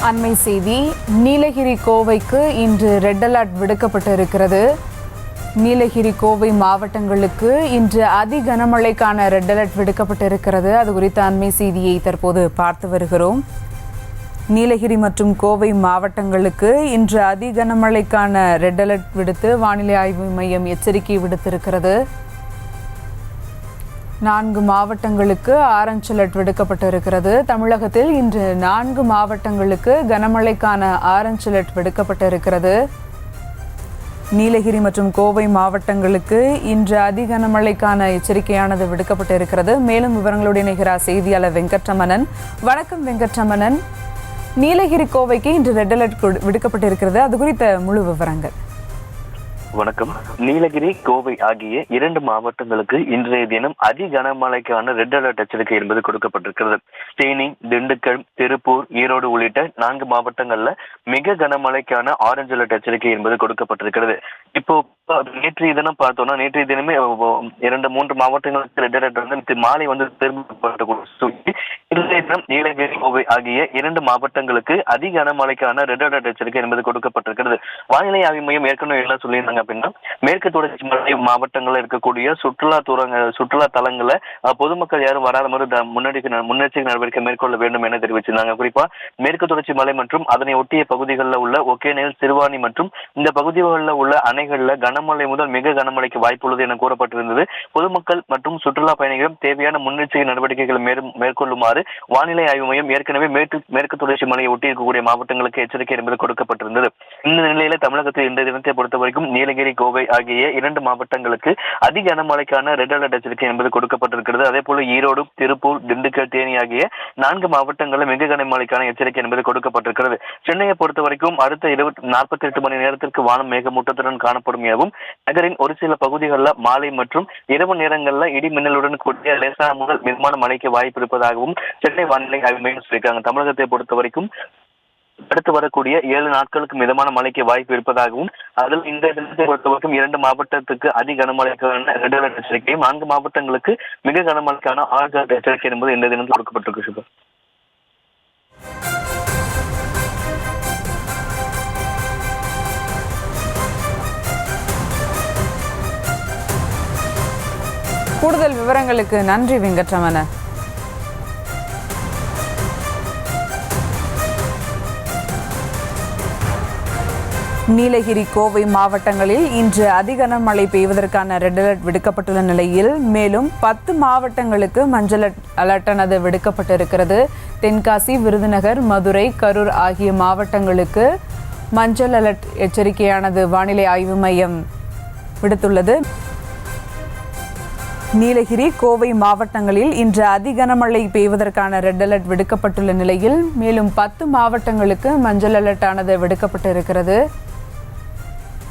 அண்மை செய்தி. நீலகிரி கோவைக்கு இன்று ரெட் அலர்ட் விடுக்கப்பட்டு இருக்கிறது. நீலகிரி கோவை மாவட்டங்களுக்கு இன்று அதி கனமழைக்கான ரெட் அலர்ட் விடுக்கப்பட்டு இருக்கிறது. அது குறித்த அண்மை செய்தியை தற்போது பார்த்து வருகிறோம். நீலகிரி மற்றும் கோவை மாவட்டங்களுக்கு இன்று அதி கனமழைக்கான ரெட் அலர்ட் விடுத்து வானிலை ஆய்வு மையம் எச்சரிக்கை விடுத்திருக்கிறது. 4 மாவட்டங்களுக்கு ஆரஞ்சு அலர்ட் விடுக்கப்பட்டிருக்கிறது. தமிழகத்தில் இன்று 4 மாவட்டங்களுக்கு கனமழைக்கான ஆரஞ்சு அலர்ட் விடுக்கப்பட்டிருக்கிறது. நீலகிரி மற்றும் கோவை மாவட்டங்களுக்கு இன்று அதி கனமழைக்கான எச்சரிக்கையானது விடுக்கப்பட்டிருக்கிறது. மேலும் விவரங்களோடு இணைகிறார் செய்தியாளர் வெங்கட்ரமணன். வணக்கம் வெங்கட்ரமணன். நீலகிரி கோவைக்கு இன்று ரெட் அலர்ட் விடுக்கப்பட்டிருக்கிறது. அது குறித்த முழு விவரங்கள். வணக்கம். நீலகிரி கோவை ஆகிய 2 மாவட்டங்களுக்கு இன்றைய தினம் அதி கனமழைக்கான ரெட் அலர்ட் எச்சரிக்கை என்பது கொடுக்கப்பட்டிருக்கிறது. தேனி, திண்டுக்கல், திருப்பூர், ஈரோடு உள்ளிட்ட 4 மாவட்டங்கள்ல மிக கனமழைக்கான ஆரஞ்சு அலர்ட் எச்சரிக்கை என்பது கொடுக்கப்பட்டிருக்கிறது. இப்போ நேற்றைய தினம் பார்த்தோம்னா நேற்றைய தினமே 2-3 மாவட்டங்களுக்கு ரெட் அலர்ட் வந்து மாலை வந்து திரும்பப்பட்டு இன்றைய தினம் நீலகிரி கோவை ஆகிய 2 மாவட்டங்களுக்கு அதி கனமழைக்கான ரெட் அலர்ட் எச்சரிக்கை என்பது கொடுக்கப்பட்டிருக்கிறது. வானிலை ஆய்வு மையம் ஏற்கனவே எல்லாம் சொல்லியிருந்தாங்க அப்படின்னா மேற்கு தொடர்ச்சி மலை மாவட்டங்கள்ல இருக்கக்கூடிய சுற்றுலா தலங்களை பொதுமக்கள் யாரும் வராத மாதிரி முன்னெச்சரிக்கை நடவடிக்கை மேற்கொள்ள வேண்டும் என தெரிவிச்சிருந்தாங்க. குறிப்பா மேற்கு தொடர்ச்சி மலை மற்றும் அதனை ஒட்டிய பகுதிகளில் உள்ள ஒகேனேல், சிறுவாணி மற்றும் இந்த பகுதிகளில் உள்ள அணைகள்ல கனமழை முதல் மிக கனமழைக்கு வாய்ப்புள்ளது என கூறப்பட்டிருந்தது. பொதுமக்கள் மற்றும் சுற்றுலா பயணிகளும் தேவையான முன்னெச்சரிக்கை நடவடிக்கைகளை மேற்கொள்ளுமாறு வானிலை ஆய்வு மையம் ஏற்கனவே மேற்கு தொடர்ச்சி மலையை ஒட்டி இருக்கக்கூடிய மாவட்டங்களுக்கு எச்சரிக்கை என்பது கொடுக்கப்பட்டிருந்தது. இந்த நிலையில தமிழகத்தில் இந்த தினத்தை பொறுத்த வரைக்கும் நீலகிரி, கோவை ஆகிய 2 மாவட்டங்களுக்கு அதிக கனமழைக்கான ரெட் அலர்ட் எச்சரிக்கை என்பது கொடுக்கப்பட்டிருக்கிறது. அதே போல ஈரோடு, திருப்பூர், திண்டுக்கல், தேனி ஆகிய 4 மாவட்டங்களில் மிக கனமழைக்கான எச்சரிக்கை என்பது கொடுக்கப்பட்டிருக்கிறது. சென்னையை பொறுத்த வரைக்கும் அடுத்த 48 மணி நேரத்திற்கு வானம் மேகமூட்டத்துடன் காணப்படும் எனவும் நகரின் ஒரு சில பகுதிகளில் மாலை மற்றும் இரவு நேரங்களில் இடி மின்னலுடன் கூடிய லேசான முதல் மிதமான மழைக்கு வாய்ப்பு இருப்பதாகவும் சென்னை வானிலை ஆய்வு மையம் சொல்லியிருக்காங்க. தமிழகத்தை பொறுத்த வரைக்கும் அடுத்து வரக்கூடிய 7 நாட்களுக்கு மிதமான மழைக்கு வாய்ப்பு இருப்பதாகவும் அதில் இந்த தினத்தை பொறுத்தவரைக்கும் 2 மாவட்டத்துக்கு அதி கனமழைக்கான ரெட் அலர்ட் எச்சரிக்கையும் 4 மாவட்டங்களுக்கு மிக கனமழைக்கான ஆரஞ்சு அலர்ட் எச்சரிக்கை என்பது இந்த தினத்தில் கொடுக்கப்பட்டிருக்கு. கூடுதல் விவரங்களுக்கு நன்றி வெங்கட்ரமணன். நீலகிரி, கோவை மாவட்டங்களில் இன்று அதிக மழை பெய்வதற்கான ரெட் அலர்ட் விடுக்கப்பட்டுள்ள நிலையில் மேலும் 10 மாவட்டங்களுக்கு மஞ்சள் அலர்ட்டானது விடுக்கப்பட்டிருக்கிறது. தென்காசி, விருதுநகர், மதுரை, கரூர் ஆகிய மாவட்டங்களுக்கு மஞ்சள் அலர்ட் எச்சரிக்கையானது வானிலை ஆய்வு மையம் விடுத்துள்ளது. நீலகிரி, கோவை மாவட்டங்களில் இன்று அதி கனமழை பெய்வதற்கான ரெட் அலர்ட் விடுக்கப்பட்டுள்ள நிலையில் மேலும் 10 மாவட்டங்களுக்கு மஞ்சள் அலர்ட்டானது விடுக்கப்பட்டிருக்கிறது.